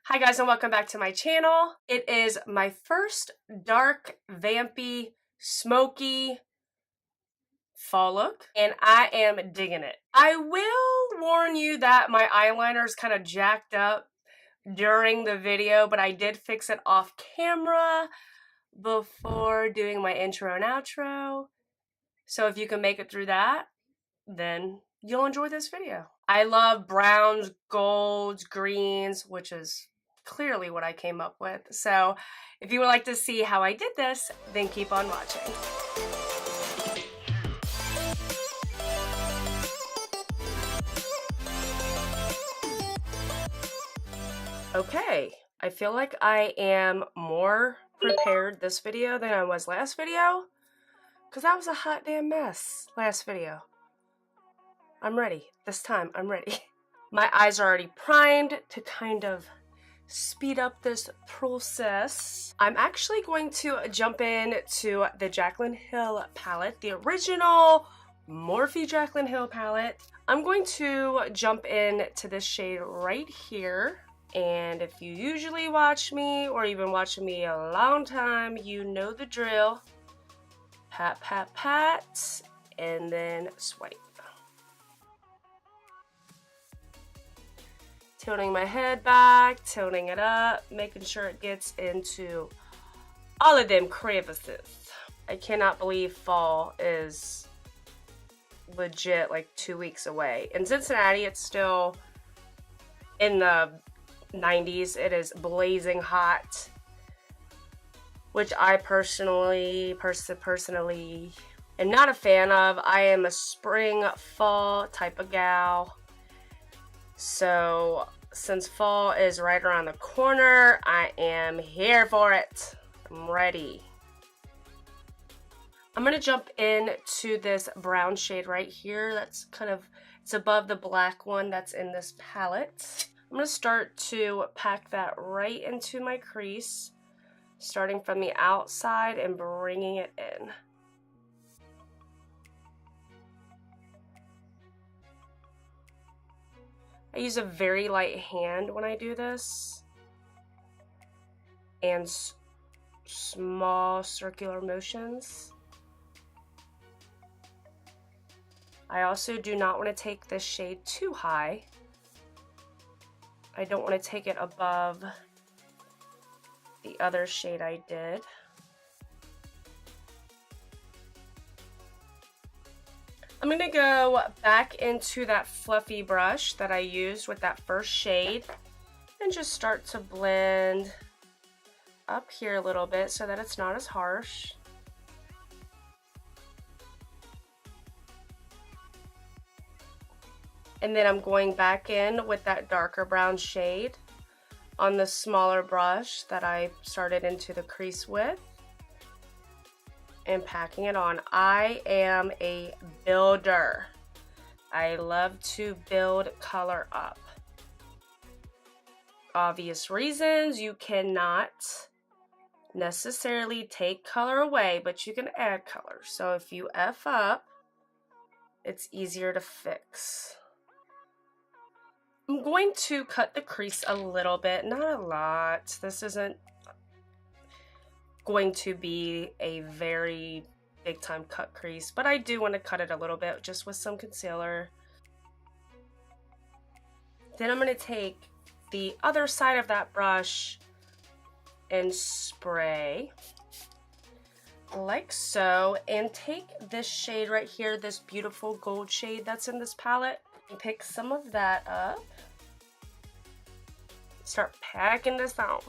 Hi guys and welcome back to my channel. It is my first dark, vampy, smoky fall look and I am digging it. I will warn you that my eyeliner is kind of jacked up during the video, but I did fix it off camera before doing my intro and outro. So if you can make it through that, then you'll enjoy this video. I love browns, golds, greens, which is clearly what I came up with. So if you would like to see how I did this, then keep on watching. Okay, I feel like I am more prepared this video than I was last video, because that was a hot damn mess last video. I'm ready. This time, I'm ready. My eyes are already primed to kind of speed up this process. I'm actually going to jump in to the Jaclyn Hill palette, the original Morphe Jaclyn Hill palette. I'm going to jump in to this shade right here. And if you usually watch me, or even watching me a long time, you know the drill. Pat, pat, pat, and then swipe. Tilting my head back, tilting it up, making sure it gets into all of them crevices. I cannot believe fall is legit like 2 weeks away. In Cincinnati, it's still in the 90s. It is blazing hot, which I personally am not a fan of. I am a spring, fall type of gal. So since fall is right around the corner, I am here for it. I'm ready. I'm going to jump into this brown shade right here. That's kind of, it's above the black one that's in this palette. I'm going to start to pack that right into my crease, starting from the outside and bringing it in. I use a very light hand when I do this, and small circular motions. I also do not want to take this shade too high. I don't want to take it above the other shade I did. I'm going to go back into that fluffy brush that I used with that first shade and just start to blend up here a little bit so that it's not as harsh. And then I'm going back in with that darker brown shade on the smaller brush that I started into the crease with, and packing it on. I am a builder. I love to build color up. Obvious reasons, you cannot necessarily take color away, but you can add color. So if you F up, it's easier to fix. I'm going to cut the crease a little bit, not a lot. This isn't going to be a very big time cut crease, but I do want to cut it a little bit just with some concealer. Then I'm going to take the other side of that brush and spray like so, and take this shade right here, this beautiful gold shade that's in this palette, and pick some of that up. Start packing this on.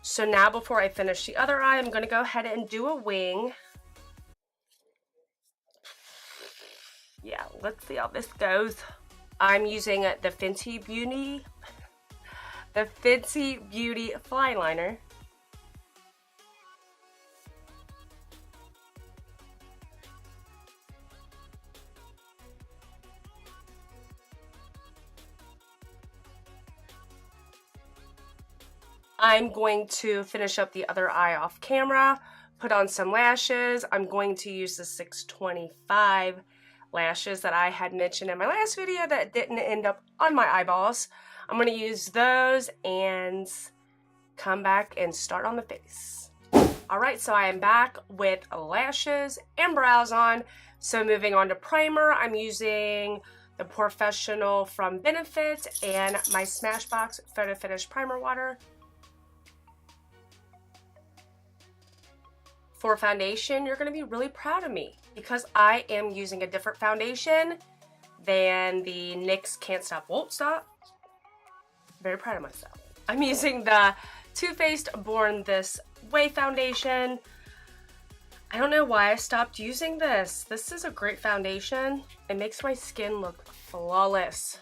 So now before I finish the other eye, I'm going to go ahead and do a wing. Yeah, let's see how this goes. I'm using the Fenty Beauty Fly Liner. I'm going to finish up the other eye off camera, put on some lashes. I'm going to use the 625 lashes that I had mentioned in my last video that didn't end up on my eyeballs. I'm going to use those and come back and start on the face. Alright, so I am back with lashes and brows on. So moving on to primer, I'm using the Professional from Benefit and my Smashbox Photo Finish Primer Water. For foundation, you're going to be really proud of me because I am using a different foundation than the NYX Can't Stop Won't Stop. Very proud of myself. I'm using the Too Faced Born This Way foundation. I don't know why I stopped using this. This is a great foundation. It makes my skin look flawless.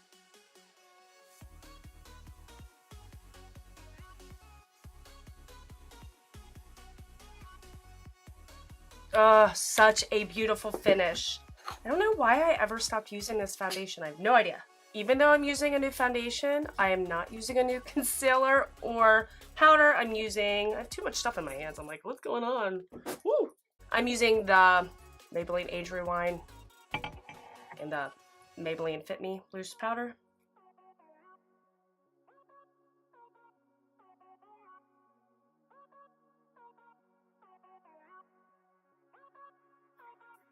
Oh, such a beautiful finish. I don't know why I ever stopped using this foundation. I have no idea. Even though I'm using a new foundation, I am not using a new concealer or powder. I have too much stuff in my hands. I'm like, what's going on? Woo! I'm using the Maybelline Age Rewind and the Maybelline Fit Me loose powder.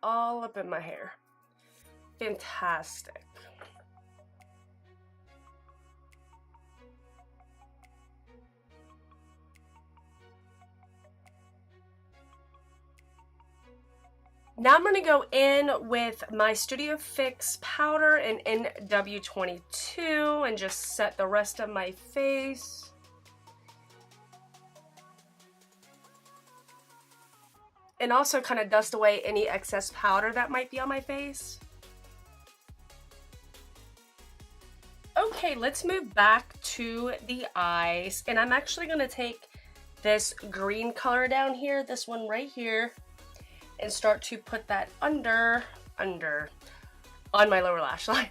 All up in my hair. Fantastic. Now I'm going to go in with my Studio Fix powder in NW22 and just set the rest of my face. And also kind of dust away any excess powder that might be on my face. Okay, let's move back to the eyes. And I'm actually going to take this green color down here, this one right here, and start to put that under on my lower lash line.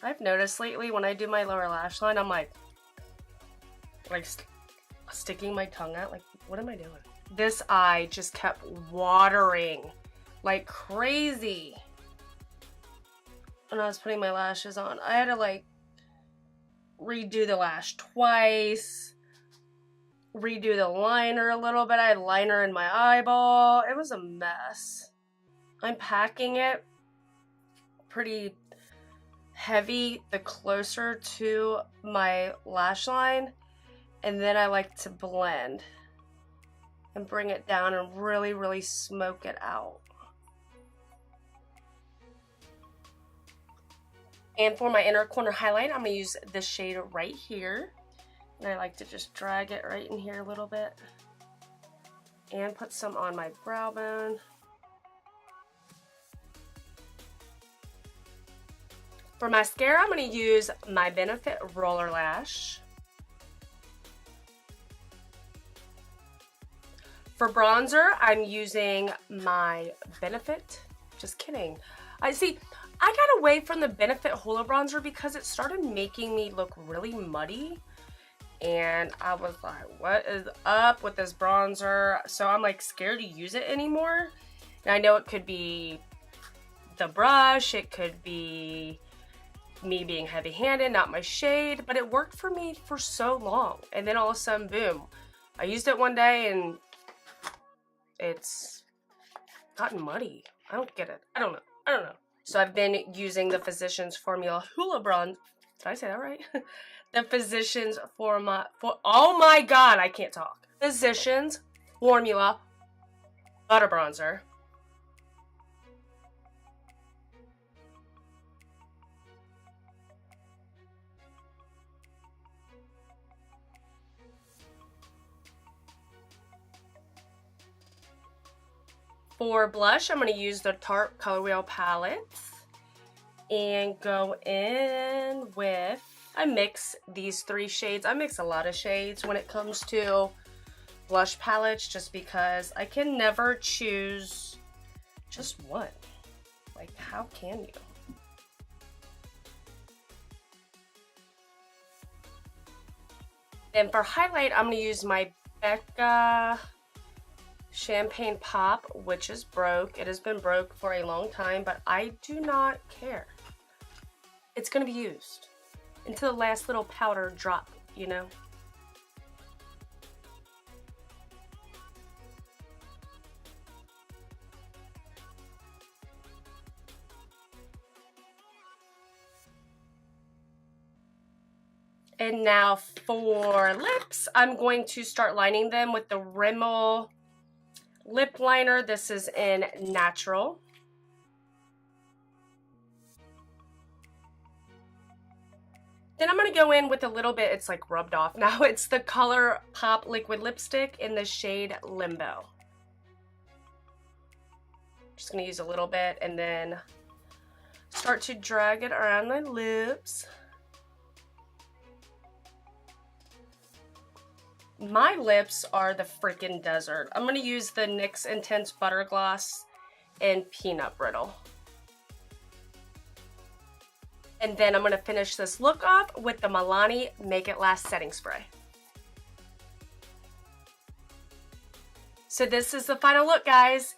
I've noticed lately when I do my lower lash line, I'm like sticking my tongue out, like, what am I doing? This eye just kept watering like crazy when I was putting my lashes on. I had to like redo the lash twice, redo the liner a little bit. I had liner in my eyeball. It was a mess. I'm packing it pretty heavy the closer to my lash line, and then I like to blend and bring it down and really smoke it out. And for my inner corner highlight, I'm going to use this shade right here. And I like to just drag it right in here a little bit. And put some on my brow bone. For mascara, I'm going to use my Benefit Roller Lash. For bronzer, I'm using my Benefit. Just kidding. I got away from the Benefit Holo Bronzer because it started making me look really muddy. And I was like, what is up with this bronzer? So I'm like scared to use it anymore. And I know it could be the brush, it could be me being heavy-handed, not my shade, but it worked for me for so long. And then all of a sudden, boom. I used it one day and it's gotten muddy. I don't get it. I don't know. So I've been using the Physicians Formula Hula Bronze. Did I say that right? The Physicians oh my god, I can't talk. Physicians Formula Butter Bronzer. For blush, I'm going to use the Tarte Color Wheel palette and go in with, I mix these three shades. I mix a lot of shades when it comes to blush palettes just because I can never choose just one. Like, how can you? And for highlight, I'm going to use my Becca Champagne Pop, which is broke. It has been broke for a long time, but I do not care. It's gonna be used until the last little powder drop, you know? And now for lips, I'm going to start lining them with the Rimmel lip liner. This is in Natural. Then I'm going to go in with a little bit, it's like rubbed off now. It's the Color Pop Liquid Lipstick in the shade Limbo. Just going to use a little bit and then start to drag it around my lips. My lips are the freaking desert. I'm going to use the NYX Intense Butter Gloss in Peanut Brittle. And then I'm going to finish this look off with the Milani Make It Last Setting Spray. So this is the final look, guys,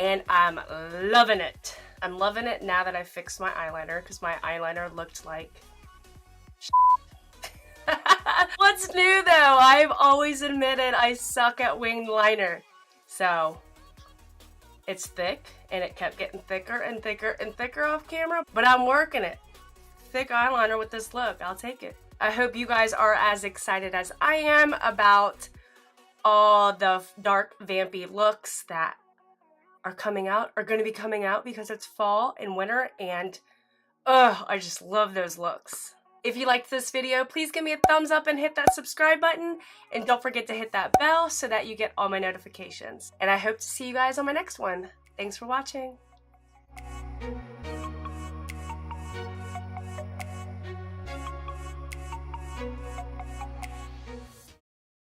and I'm loving it. I'm loving it now that I fixed my eyeliner, because my eyeliner looked like shit. What's new though? I've always admitted I suck at winged liner. So it's thick, and it kept getting thicker and thicker and thicker off camera, but I'm working it. Thick eyeliner with this look, I'll take it. I hope you guys are as excited as I am about all the dark vampy looks that are coming out, are going to be coming out because it's fall and winter, and I just love those looks. If you liked this video, please give me a thumbs up and hit that subscribe button, and don't forget to hit that bell so that you get all my notifications. And I hope to see you guys on my next one. Thanks for watching.